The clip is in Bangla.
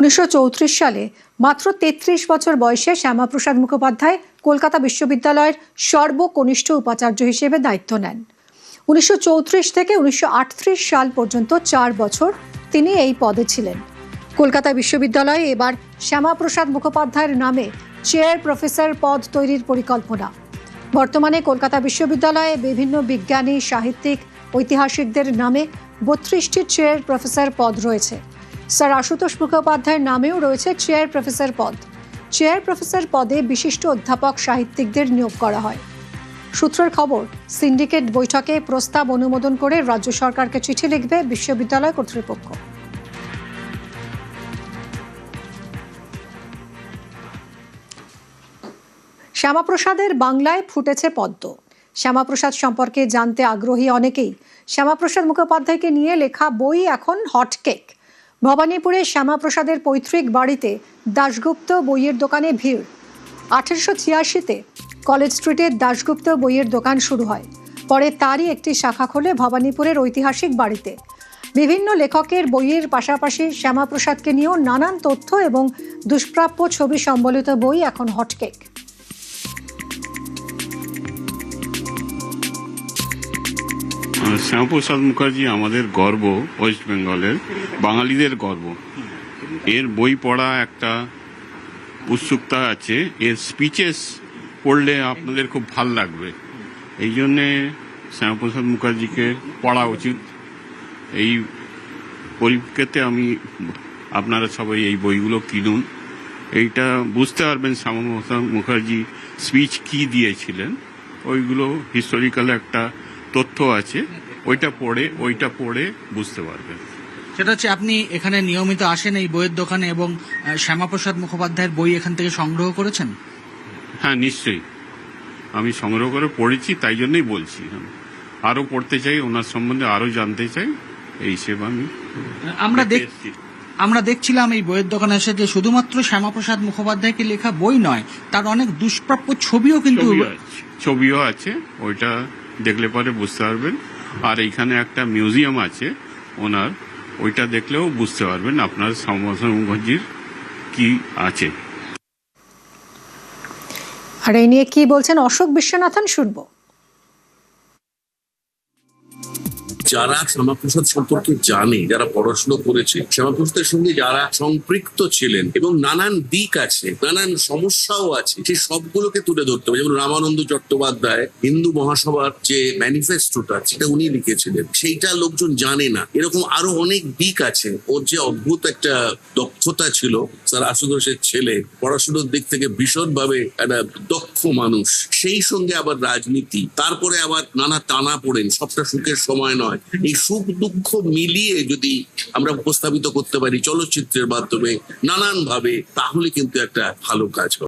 1934 সালে মাত্র 33 বছর বয়সে শ্যামাপ্রসাদ মুখোপাধ্যায় কলকাতা বিশ্ববিদ্যালয়ের সর্বকনিষ্ঠ উপাচার্য হিসেবে দায়িত্ব নেন। 1934 থেকে 1938 সাল পর্যন্ত 4 বছর তিনি এই পদে ছিলেন। কলকাতা বিশ্ববিদ্যালয়ে এবার শ্যামাপ্রসাদ মুখোপাধ্যায়ের নামে চেয়ার প্রফেসর পদ তৈরির পরিকল্পনা। বর্তমানে কলকাতা বিশ্ববিদ্যালয়ে বিভিন্ন বিজ্ঞানী, সাহিত্যিক, ঐতিহাসিকদের নামে 32টি চেয়ার প্রফেসর পদ রয়েছে। স্যার আশুতোষ মুখোপাধ্যায়ের নামেও রয়েছে চেয়ার প্রফেসর পদ। চেয়ার প্রফেসর পদে বিশিষ্ট অধ্যাপক, সাহিত্যিকদের নিয়োগ করা হয়। সূত্রের খবর, সিন্ডিকেট বৈঠকে প্রস্তাব অনুমোদন করে রাজ্য সরকারকে চিঠি লিখবে বিশ্ববিদ্যালয় কর্তৃপক্ষ। শ্যামাপ্রসাদের বাংলায় ফুটেছে পদ্ম। শ্যামাপ্রসাদ সম্পর্কে জানতে আগ্রহী অনেকেই। শ্যামাপ্রসাদ মুখোপাধ্যায়কে নিয়ে লেখা বই এখন হটকেক। ভবানীপুরে শ্যামাপ্রসাদের পৈতৃক বাড়িতে দাশগুপ্ত বইয়ের দোকানে ভিড়। 1886-তে কলেজ স্ট্রিটে দাশগুপ্ত বইয়ের দোকান শুরু হয়। পরে তারই একটি শাখা খোলে ভবানীপুরের ঐতিহাসিক বাড়িতে। বিভিন্ন লেখকের বইয়ের পাশাপাশি শ্যামাপ্রসাদকে নিয়েও নানান তথ্য এবং দুষ্প্রাপ্য ছবি সম্বলিত বই এখন হটকেক। শ্যামাপ্রসাদ মুখার্জি আমাদের গর্ব, ওয়েস্ট বেঙ্গলের বাঙালিদের গর্ব। এর বই পড়া একটা উৎসুকতা আছে, এর স্পিচেস পড়লে আপনাদের খুব ভাল লাগবে। এই জন্যে শ্যামাপ্রসাদ মুখার্জিকে পড়া উচিত। এই পরিপ্রেক্ষিতে আপনারা সবাই এই বইগুলো কিনুন। এইটা বুঝতে পারবেন শ্যামাপ্রসাদ মুখার্জি স্পিচ কি দিয়েছিলেন। ওইগুলো হিস্টোরিক্যাল একটা তথ্য আছে, ওইটা পড়ে বুঝতে পারবেন। সেটা হচ্ছে, আপনি এখানে নিয়মিত আসেন এই বইয়ের দোকানে এবং শ্যামাপ্রসাদ মুখোপাধ্যায়ের বই এখান থেকে সংগ্রহ করেছেন? হ্যাঁ, নিশ্চয়ই আমি সংগ্রহ করে পড়েছি, তাই জন্যই বলছি। আরও পড়তে চাই, ওনার সম্বন্ধে আরও জানতে চাই, এই হিসেবে আমরা দেখছিলাম এই বইয়ের দোকানে এসে যে শুধুমাত্র শ্যামাপ্রসাদ মুখোপাধ্যায়কে লেখা বই নয়, তার অনেক দুষ্প্রাপ্য ছবিও আছে। ওইটা দেখলে পরে বুঝতে পারবেন। আর এইখানে একটা মিউজিয়াম আছে ওনার, ওইটা দেখলেও বুঝতে পারবেন আপনার শ্যামাপ্রসাদ মুখার্জির কি আছে। আর এই নিয়ে কি বলছেন অশোক বিশ্বনাথন, শুনবো। যারা শ্যামাপ্রসাদ সম্পর্কে জানে, যারা পড়াশোনা করেছে, শ্যামাপ্রসাদের সঙ্গে যারা সম্পৃক্ত ছিলেন এবং নানান দিক আছে, নানান সমস্যাও আছে, সেই সবগুলোকে তুলে ধরতে হবে। যেমন রামানন্দ চট্টোপাধ্যায় হিন্দু মহাসভার যে ম্যানিফেস্টোটা, সেটা উনি লিখেছিলেন, সেইটা লোকজন জানে না। এরকম আরো অনেক দিক আছে। ওর যে অদ্ভুত একটা দক্ষতা ছিল, স্যার আশুতোষের ছেলে, পড়াশোনার দিক থেকে ভীষণভাবে একটা দক্ষ মানুষ, সেই সঙ্গে আবার রাজনীতি, তারপরে আবার নানা টানা পড়েন, সবটা সুখের সময় নয়। এই সুখ দুঃখ মিলিয়ে যদি আমরা উপস্থাপিত করতে পারি চলচ্চিত্রের মাধ্যমে নানান ভাবে, তাহলে কিন্তু একটা ভালো কাজ হবে।